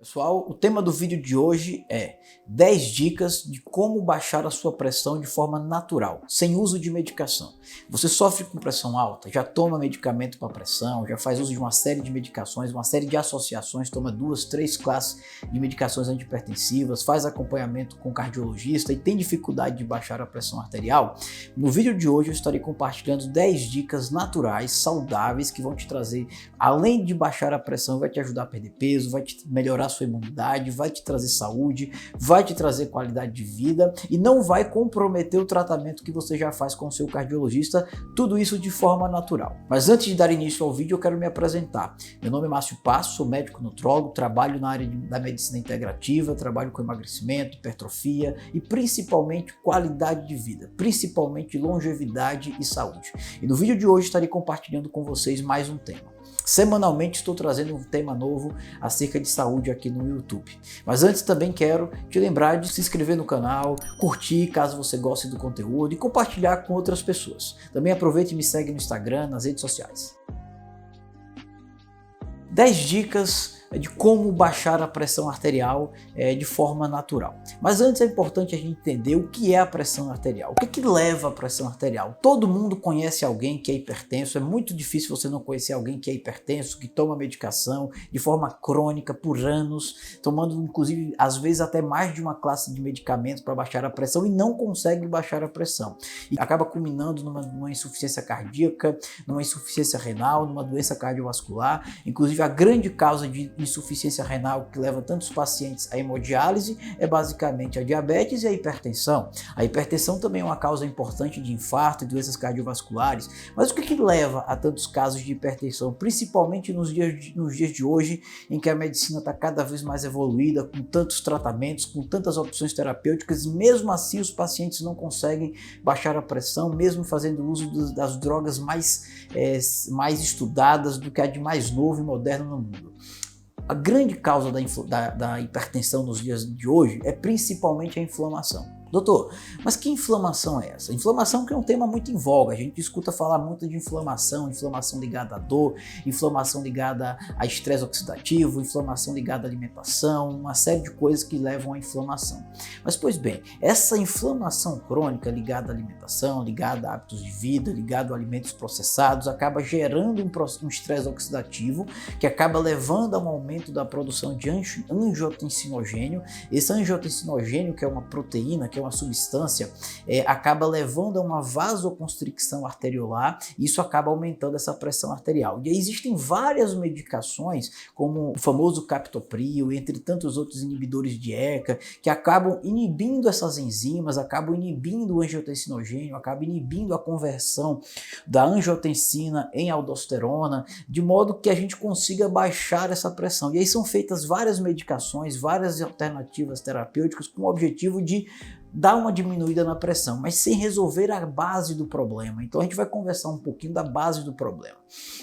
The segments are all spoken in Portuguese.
Pessoal, o tema do vídeo de hoje é 10 dicas de como baixar a sua pressão de forma natural, sem uso de medicação. Você sofre com pressão alta, já toma medicamento para pressão, já faz uso de uma série de medicações, uma série de associações, toma 2, 3 classes de medicações antihipertensivas, faz acompanhamento com cardiologista e tem dificuldade de baixar a pressão arterial? No vídeo de hoje eu estarei compartilhando 10 dicas naturais, saudáveis, que vão te trazer, além de baixar a pressão, vai te ajudar a perder peso, vai te melhorar sua imunidade, vai te trazer saúde, vai te trazer qualidade de vida e não vai comprometer o tratamento que você já faz com o seu cardiologista, tudo isso de forma natural. Mas antes de dar início ao vídeo, eu quero me apresentar. Meu nome é Márcio Passo, sou médico nutrólogo, trabalho na área da medicina integrativa, trabalho com emagrecimento, hipertrofia e principalmente qualidade de vida, principalmente longevidade e saúde. E no vídeo de hoje estarei compartilhando com vocês mais um tema. Semanalmente estou trazendo um tema novo acerca de saúde aqui no YouTube. Mas antes também quero te lembrar de se inscrever no canal, curtir caso você goste do conteúdo e compartilhar com outras pessoas. Também aproveite e me segue no Instagram, nas redes sociais. 10 dicas de como baixar a pressão arterial de forma natural. Mas antes é importante a gente entender o que é a pressão arterial. O que leva à pressão arterial? Todo mundo conhece alguém que é hipertenso, é muito difícil você não conhecer alguém que é hipertenso, que toma medicação de forma crônica por anos, tomando inclusive às vezes até mais de uma classe de medicamentos para baixar a pressão e não consegue baixar a pressão. E acaba culminando numa insuficiência cardíaca, numa insuficiência renal, numa doença cardiovascular. Inclusive a grande causa de insuficiência renal que leva tantos pacientes à hemodiálise é basicamente a diabetes e a hipertensão. A hipertensão também é uma causa importante de infarto e doenças cardiovasculares. Mas o que leva a tantos casos de hipertensão, principalmente nos dias de hoje, em que a medicina está cada vez mais evoluída, com tantos tratamentos, com tantas opções terapêuticas, e mesmo assim os pacientes não conseguem baixar a pressão, mesmo fazendo uso das drogas mais estudadas do que a de mais novo e moderno no mundo. A grande causa da hipertensão nos dias de hoje é principalmente a inflamação. Doutor, mas que inflamação é essa? Inflamação que é um tema muito em voga, a gente escuta falar muito de inflamação, inflamação ligada à dor, inflamação ligada a estresse oxidativo, inflamação ligada à alimentação, uma série de coisas que levam à inflamação. Mas pois bem, essa inflamação crônica ligada à alimentação, ligada a hábitos de vida, ligada a alimentos processados, acaba gerando um estresse oxidativo que acaba levando a um aumento da produção de angiotensinogênio. Esse angiotensinogênio, que é uma proteína, que é uma substância, acaba levando a uma vasoconstricção arteriolar e isso acaba aumentando essa pressão arterial. E aí existem várias medicações, como o famoso captopril, entre tantos outros inibidores de ECA, que acabam inibindo essas enzimas, acabam inibindo o angiotensinogênio, acabam inibindo a conversão da angiotensina em aldosterona, de modo que a gente consiga baixar essa pressão. E aí são feitas várias medicações, várias alternativas terapêuticas com o objetivo de dar uma diminuída na pressão, mas sem resolver a base do problema. Então a gente vai conversar um pouquinho da base do problema,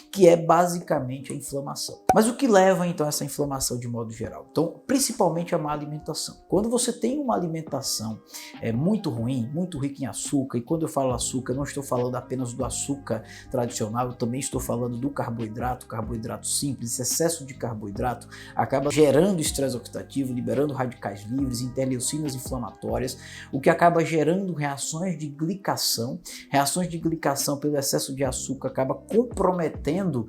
que é basicamente a inflamação. Mas o que leva então a essa inflamação de modo geral? Então, principalmente a má alimentação. Quando você tem uma alimentação muito ruim, muito rica em açúcar, e quando eu falo açúcar, eu não estou falando apenas do açúcar tradicional, eu também estou falando do carboidrato simples. Esse excesso de carboidrato acaba gerando estresse oxidativo, liberando radicais livres, interleucinas inflamatórias, o que acaba gerando reações de glicação. Reações de glicação pelo excesso de açúcar acaba comprometendo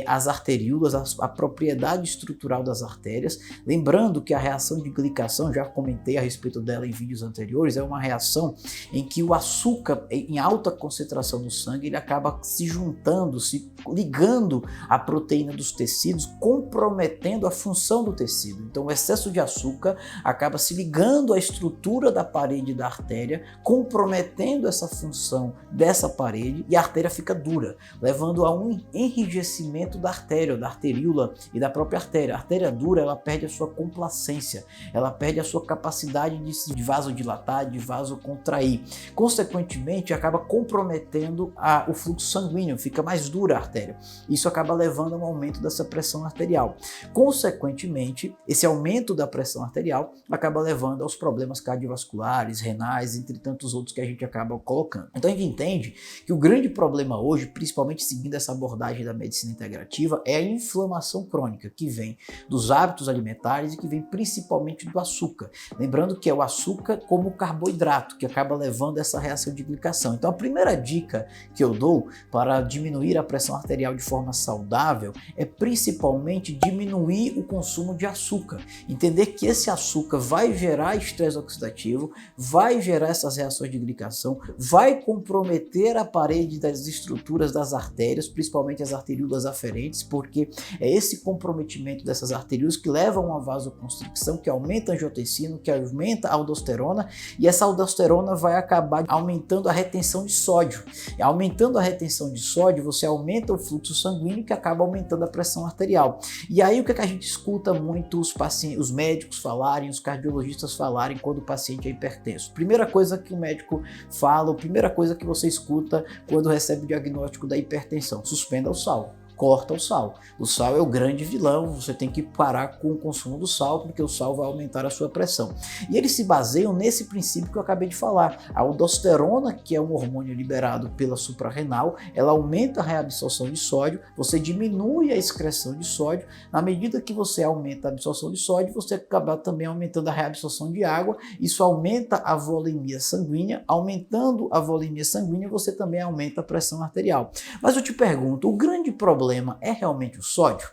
as arteríolas, a propriedade estrutural das artérias. Lembrando que a reação de glicação, já comentei a respeito dela em vídeos anteriores, é uma reação em que o açúcar em alta concentração no sangue, ele acaba se juntando, se ligando à proteína dos tecidos, comprometendo a função do tecido. Então o excesso de açúcar acaba se ligando à estrutura da parede da artéria, comprometendo essa função dessa parede e a artéria fica dura, levando a um enrijecimento da artéria, da arteríola e da própria artéria. A artéria dura, ela perde a sua complacência, ela perde a sua capacidade de vasodilatar, de vasocontrair. Consequentemente, acaba comprometendo o fluxo sanguíneo, fica mais dura a artéria. Isso acaba levando a um aumento dessa pressão arterial. Consequentemente, esse aumento da pressão arterial acaba levando aos problemas cardiovasculares, pulmonares, renais, entre tantos outros que a gente acaba colocando. Então a gente entende que o grande problema hoje, principalmente seguindo essa abordagem da medicina integrativa, é a inflamação crônica que vem dos hábitos alimentares e que vem principalmente do açúcar. Lembrando que é o açúcar como carboidrato que acaba levando essa reação de glicação. Então a primeira dica que eu dou para diminuir a pressão arterial de forma saudável é principalmente diminuir o consumo de açúcar. Entender que esse açúcar vai gerar estresse oxidativo, vai gerar essas reações de glicação, vai comprometer a parede das estruturas das artérias, principalmente as arteríolas aferentes, porque é esse comprometimento dessas arteríolas que leva a uma vasoconstricção, que aumenta a angiotensina, que aumenta a aldosterona, e essa aldosterona vai acabar aumentando a retenção de sódio. E aumentando a retenção de sódio, você aumenta o fluxo sanguíneo, que acaba aumentando a pressão arterial. E aí o que a gente escuta muito os médicos falarem, os cardiologistas falarem quando o paciente é hipertenso? Primeira coisa que o médico fala, a primeira coisa que você escuta quando recebe o diagnóstico da hipertensão: suspenda o sal. Corta o sal. O sal é o grande vilão, você tem que parar com o consumo do sal, porque o sal vai aumentar a sua pressão. E eles se baseiam nesse princípio que eu acabei de falar. A aldosterona, que é um hormônio liberado pela suprarrenal, ela aumenta a reabsorção de sódio, você diminui a excreção de sódio. Na medida que você aumenta a absorção de sódio, você acaba também aumentando a reabsorção de água, isso aumenta a volemia sanguínea. Aumentando a volemia sanguínea, você também aumenta a pressão arterial. Mas eu te pergunto, o grande problema é realmente o sódio?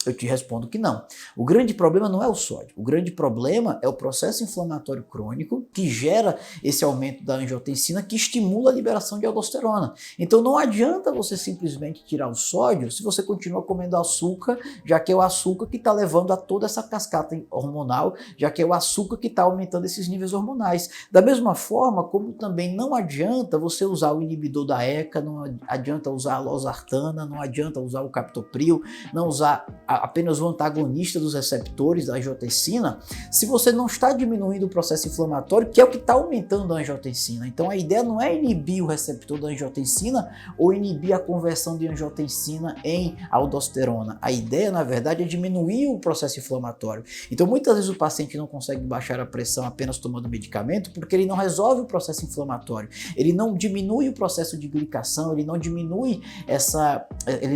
Eu te respondo que não. O grande problema não é o sódio. O grande problema é o processo inflamatório crônico que gera esse aumento da angiotensina, que estimula a liberação de aldosterona. Então não adianta você simplesmente tirar o sódio se você continua comendo açúcar, já que é o açúcar que está levando a toda essa cascata hormonal, já que é o açúcar que está aumentando esses níveis hormonais. Da mesma forma como também não adianta você usar o inibidor da ECA, não adianta usar a losartana, não adianta usar o captopril, não usar apenas o antagonista dos receptores da angiotensina, se você não está diminuindo o processo inflamatório, que é o que está aumentando a angiotensina. Então a ideia não é inibir o receptor da angiotensina ou inibir a conversão de angiotensina em aldosterona. A ideia, na verdade, é diminuir o processo inflamatório. Então muitas vezes o paciente não consegue baixar a pressão apenas tomando medicamento, porque ele não resolve o processo inflamatório, ele não diminui o processo de glicação, ele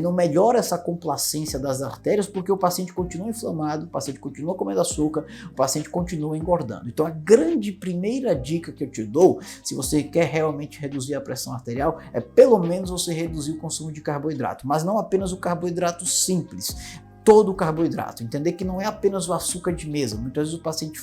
não melhora essa complacência das artérias, porque o paciente continua inflamado, o paciente continua comendo açúcar, o paciente continua engordando. Então a grande primeira dica que eu te dou, se você quer realmente reduzir a pressão arterial, é pelo menos você reduzir o consumo de carboidrato, mas não apenas o carboidrato simples. Todo o carboidrato, entender que não é apenas o açúcar de mesa. Muitas vezes o paciente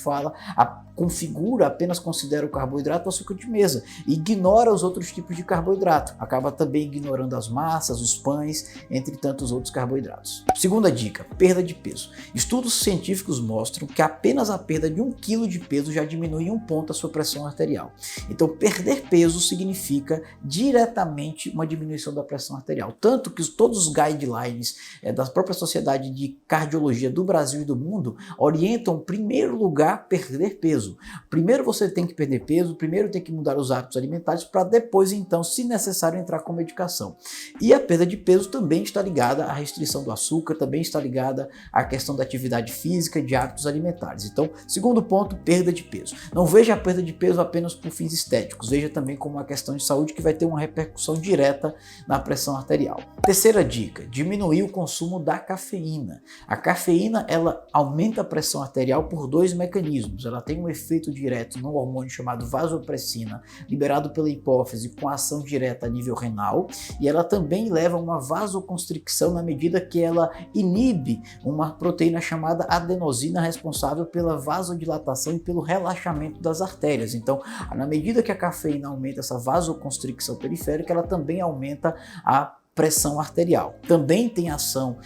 apenas considera o carboidrato o açúcar de mesa e ignora os outros tipos de carboidrato. Acaba também ignorando as massas, os pães, entre tantos outros carboidratos. Segunda dica, perda de peso. Estudos científicos mostram que apenas a perda de 1 kg de peso já diminui 1 ponto a sua pressão arterial. Então perder peso significa diretamente uma diminuição da pressão arterial. Tanto que todos os guidelines da própria sociedade de cardiologia do Brasil e do mundo orientam, em primeiro lugar, perder peso. Primeiro você tem que perder peso, primeiro tem que mudar os hábitos alimentares para depois, então, se necessário, entrar com medicação. E a perda de peso também está ligada à restrição do açúcar, também está ligada à questão da atividade física e de hábitos alimentares. Então, segundo ponto, perda de peso. Não veja a perda de peso apenas por fins estéticos, veja também como uma questão de saúde que vai ter uma repercussão direta na pressão arterial. Terceira dica, diminuir o consumo da cafeína. A cafeína, ela aumenta a pressão arterial por 2 mecanismos. Ela tem um efeito direto no hormônio chamado vasopressina, liberado pela hipófise com ação direta a nível renal, e ela também leva a uma vasoconstricção na medida que ela inibe uma proteína chamada adenosina, responsável pela vasodilatação e pelo relaxamento das artérias. Então, na medida que a cafeína aumenta essa vasoconstricção periférica, ela também aumenta a pressão arterial. Também tem ação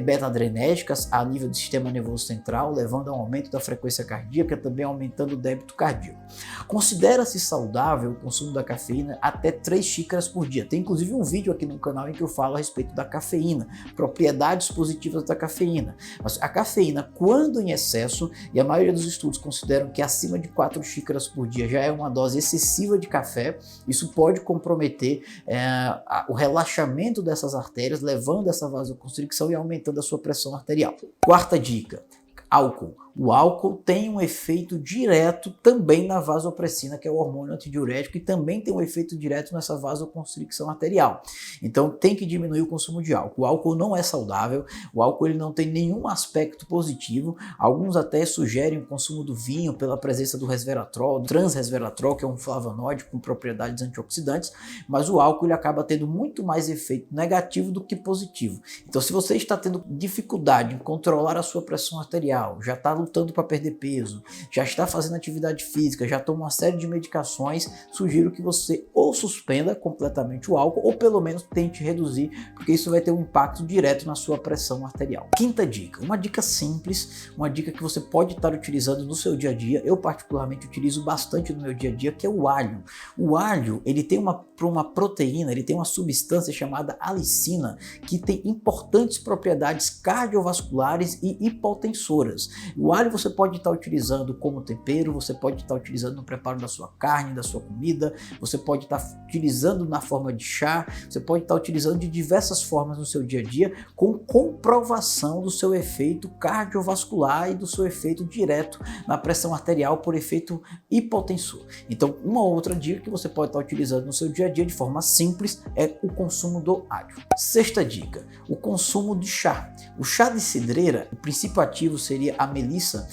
beta-adrenérgica a nível do sistema nervoso central, levando a um aumento da frequência cardíaca, também aumentando o débito cardíaco. Considera-se saudável o consumo da cafeína até 3 xícaras por dia. Tem inclusive um vídeo aqui no canal em que eu falo a respeito da cafeína, propriedades positivas da cafeína. Mas a cafeína, quando em excesso, e a maioria dos estudos consideram que acima de 4 xícaras por dia já é uma dose excessiva de café, isso pode comprometer o relaxamento dessas artérias, levando essa vasoconstricção e aumentando a sua pressão arterial. Quarta dica, álcool. O álcool tem um efeito direto também na vasopressina, que é o hormônio antidiurético, e também tem um efeito direto nessa vasoconstricção arterial. Então tem que diminuir o consumo de álcool. O álcool não é saudável, o álcool ele não tem nenhum aspecto positivo. Alguns até sugerem o consumo do vinho pela presença do resveratrol, do transresveratrol, que é um flavonoide com propriedades antioxidantes, mas o álcool ele acaba tendo muito mais efeito negativo do que positivo. Então se você está tendo dificuldade em controlar a sua pressão arterial, já está lutando para perder peso, já está fazendo atividade física, já toma uma série de medicações, sugiro que você ou suspenda completamente o álcool ou pelo menos tente reduzir, porque isso vai ter um impacto direto na sua pressão arterial. Quinta dica, uma dica simples, uma dica que você pode estar utilizando no seu dia a dia. Eu particularmente utilizo bastante no meu dia a dia, que é o alho. O alho, ele tem uma proteína, ele tem uma substância chamada alicina, que tem importantes propriedades cardiovasculares e hipotensoras. O alho você pode estar utilizando como tempero, você pode estar utilizando no preparo da sua carne, da sua comida, você pode estar utilizando na forma de chá, você pode estar utilizando de diversas formas no seu dia a dia, com comprovação do seu efeito cardiovascular e do seu efeito direto na pressão arterial por efeito hipotensor. Então, uma outra dica que você pode estar utilizando no seu dia a dia de forma simples é o consumo do alho. Sexta dica, o consumo de chá. O chá de cidreira, o princípio ativo seria a melissa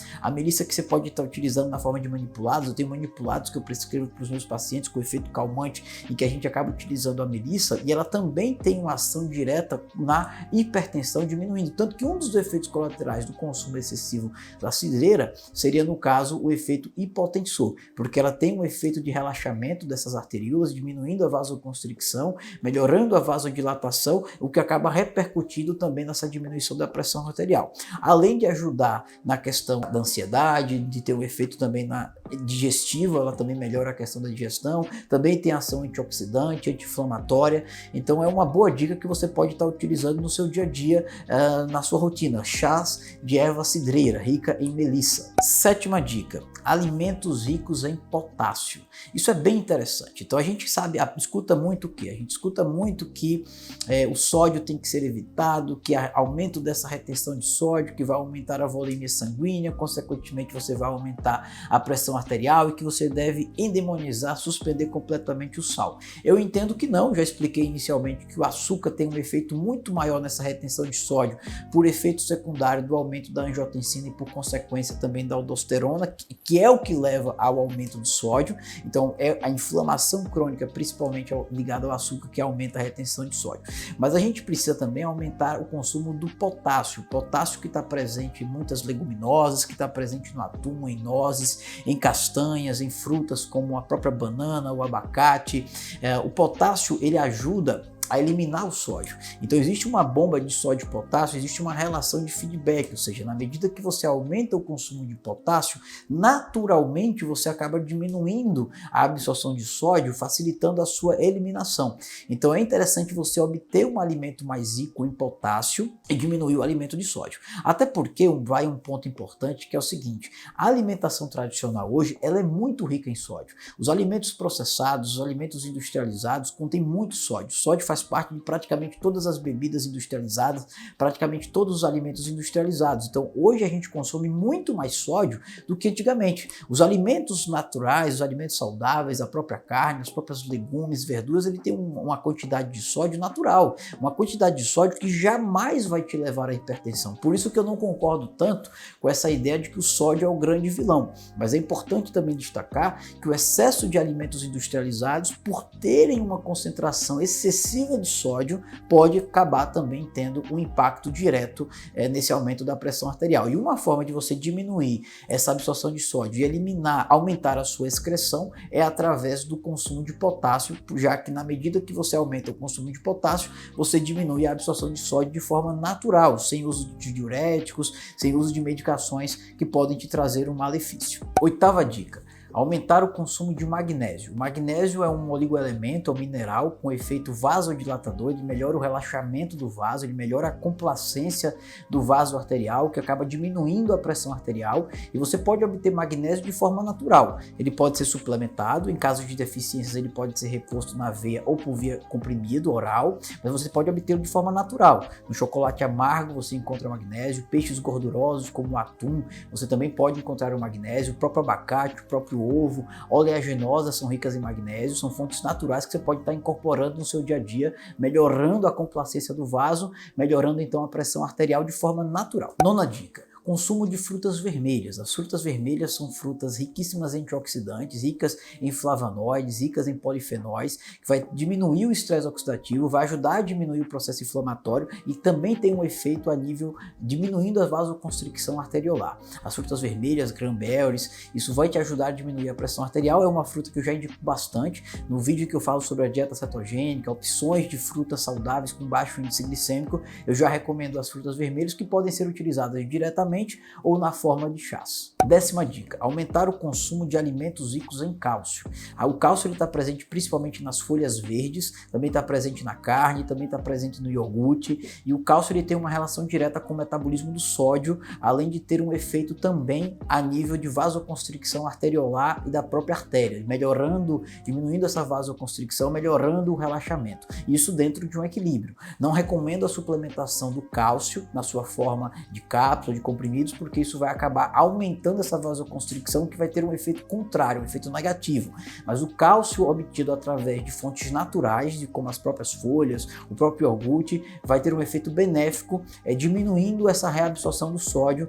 que você pode estar utilizando na forma de manipulados. Eu tenho manipulados que eu prescrevo para os meus pacientes com efeito calmante e que a gente acaba utilizando a melissa, e ela também tem uma ação direta na hipertensão, diminuindo. Tanto que um dos efeitos colaterais do consumo excessivo da cidreira seria, no caso, o efeito hipotensor, porque ela tem um efeito de relaxamento dessas arteríolas, diminuindo a vasoconstricção, melhorando a vasodilatação, o que acaba repercutindo também nessa diminuição da pressão arterial. Além de ajudar na questão da ansiedade, de ter um efeito também na digestiva, ela também melhora a questão da digestão, também tem ação antioxidante, anti-inflamatória. Então é uma boa dica que você pode estar utilizando no seu dia a dia, na sua rotina. Chás de erva cidreira, rica em melissa. Sétima dica, alimentos ricos em potássio. Isso é bem interessante. Então a gente sabe, escuta muito o quê? A gente escuta muito que o sódio tem que ser evitado, que há aumento dessa retenção de sódio, que vai aumentar a volemia sanguínea, consequentemente você vai aumentar a pressão arterial e que você deve endemonizar, suspender completamente o sal. Eu entendo que não, já expliquei inicialmente que o açúcar tem um efeito muito maior nessa retenção de sódio, por efeito secundário do aumento da angiotensina e por consequência também da aldosterona, que é o que leva ao aumento do sódio. Então é a inflamação crônica, principalmente ligada ao açúcar, que aumenta a retenção de sódio. Mas a gente precisa também aumentar o consumo do potássio. Potássio que está presente em muitas leguminosas, que está presente no atum, em nozes, em castanhas, em frutas como a própria banana, o abacate. O potássio ele ajuda a eliminar o sódio. Então existe uma bomba de sódio e potássio, existe uma relação de feedback, ou seja, na medida que você aumenta o consumo de potássio, naturalmente você acaba diminuindo a absorção de sódio, facilitando a sua eliminação. Então é interessante você obter um alimento mais rico em potássio e diminuir o alimento de sódio. Até porque vai um ponto importante, que é o seguinte: a alimentação tradicional hoje ela é muito rica em sódio. Os alimentos processados, os alimentos industrializados contêm muito sódio. Sódio faz parte de praticamente todas as bebidas industrializadas, praticamente todos os alimentos industrializados. Então hoje a gente consome muito mais sódio do que antigamente. Os alimentos naturais, os alimentos saudáveis, a própria carne, os próprios legumes, verduras, ele tem uma quantidade de sódio natural, uma quantidade de sódio que jamais vai te levar à hipertensão. Por isso que eu não concordo tanto com essa ideia de que o sódio é o grande vilão. Mas é importante também destacar que o excesso de alimentos industrializados, por terem uma concentração excessiva de sódio, pode acabar também tendo um impacto direto nesse aumento da pressão arterial. E uma forma de você diminuir essa absorção de sódio e aumentar a sua excreção é através do consumo de potássio, já que na medida que você aumenta o consumo de potássio, você diminui a absorção de sódio de forma natural, sem uso de diuréticos, sem uso de medicações que podem te trazer um malefício. Oitava dica: aumentar o consumo de magnésio. O magnésio é um oligoelemento ou mineral com efeito vasodilatador, ele melhora o relaxamento do vaso, ele melhora a complacência do vaso arterial, que acaba diminuindo a pressão arterial, e você pode obter magnésio de forma natural. Ele pode ser suplementado, em caso de deficiências ele pode ser reposto na veia ou por via comprimido oral, mas você pode obtê-lo de forma natural. No chocolate amargo você encontra magnésio, peixes gordurosos como o atum, você também pode encontrar o magnésio, o próprio abacate, o próprio ovo, oleaginosas são ricas em magnésio, são fontes naturais que você pode estar incorporando no seu dia a dia, melhorando a complacência do vaso, melhorando então a pressão arterial de forma natural. Nona dica: consumo de frutas vermelhas. As frutas vermelhas são frutas riquíssimas em antioxidantes, ricas em flavonoides, ricas em polifenóis, que vai diminuir o estresse oxidativo, vai ajudar a diminuir o processo inflamatório e também tem um efeito a nível diminuindo a vasoconstricção arteriolar. As frutas vermelhas, cranberries, isso vai te ajudar a diminuir a pressão arterial. É uma fruta que eu já indico bastante no vídeo que eu falo sobre a dieta cetogênica, opções de frutas saudáveis com baixo índice glicêmico. Eu já recomendo as frutas vermelhas, que podem ser utilizadas diretamente ou na forma de chás. 10ª dica: aumentar o consumo de alimentos ricos em cálcio. O cálcio está presente principalmente nas folhas verdes, também está presente na carne, também está presente no iogurte, e o cálcio ele tem uma relação direta com o metabolismo do sódio, além de ter um efeito também a nível de vasoconstricção arteriolar e da própria artéria, diminuindo essa vasoconstricção, melhorando o relaxamento. Isso dentro de um equilíbrio. Não recomendo a suplementação do cálcio na sua forma de cápsula, de comprimidos, porque isso vai acabar aumentando essa vasoconstricção, que vai ter um efeito contrário, um efeito negativo. Mas o cálcio obtido através de fontes naturais, como as próprias folhas, o próprio iogurte, vai ter um efeito benéfico, diminuindo essa reabsorção do sódio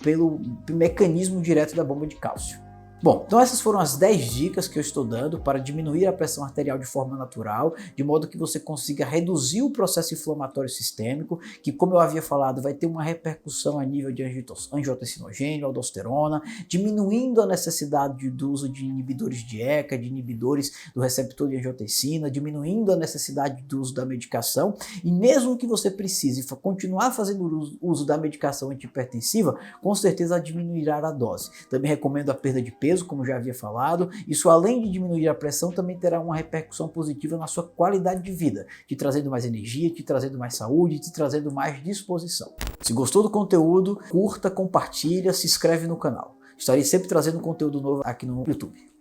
pelo mecanismo direto da bomba de cálcio. Bom, então essas foram as 10 dicas que eu estou dando para diminuir a pressão arterial de forma natural, de modo que você consiga reduzir o processo inflamatório sistêmico, que, como eu havia falado, vai ter uma repercussão a nível de angiotensinogênio, aldosterona, diminuindo a necessidade do uso de inibidores de ECA, de inibidores do receptor de angiotensina, diminuindo a necessidade do uso da medicação, e mesmo que você precise continuar fazendo uso da medicação antihipertensiva, com certeza diminuirá a dose. Também recomendo a perda de peso, como já havia falado. Isso, além de diminuir a pressão, também terá uma repercussão positiva na sua qualidade de vida, te trazendo mais energia, te trazendo mais saúde, te trazendo mais disposição. Se gostou do conteúdo, curta, compartilha, se inscreve no canal. Estarei sempre trazendo conteúdo novo aqui no YouTube.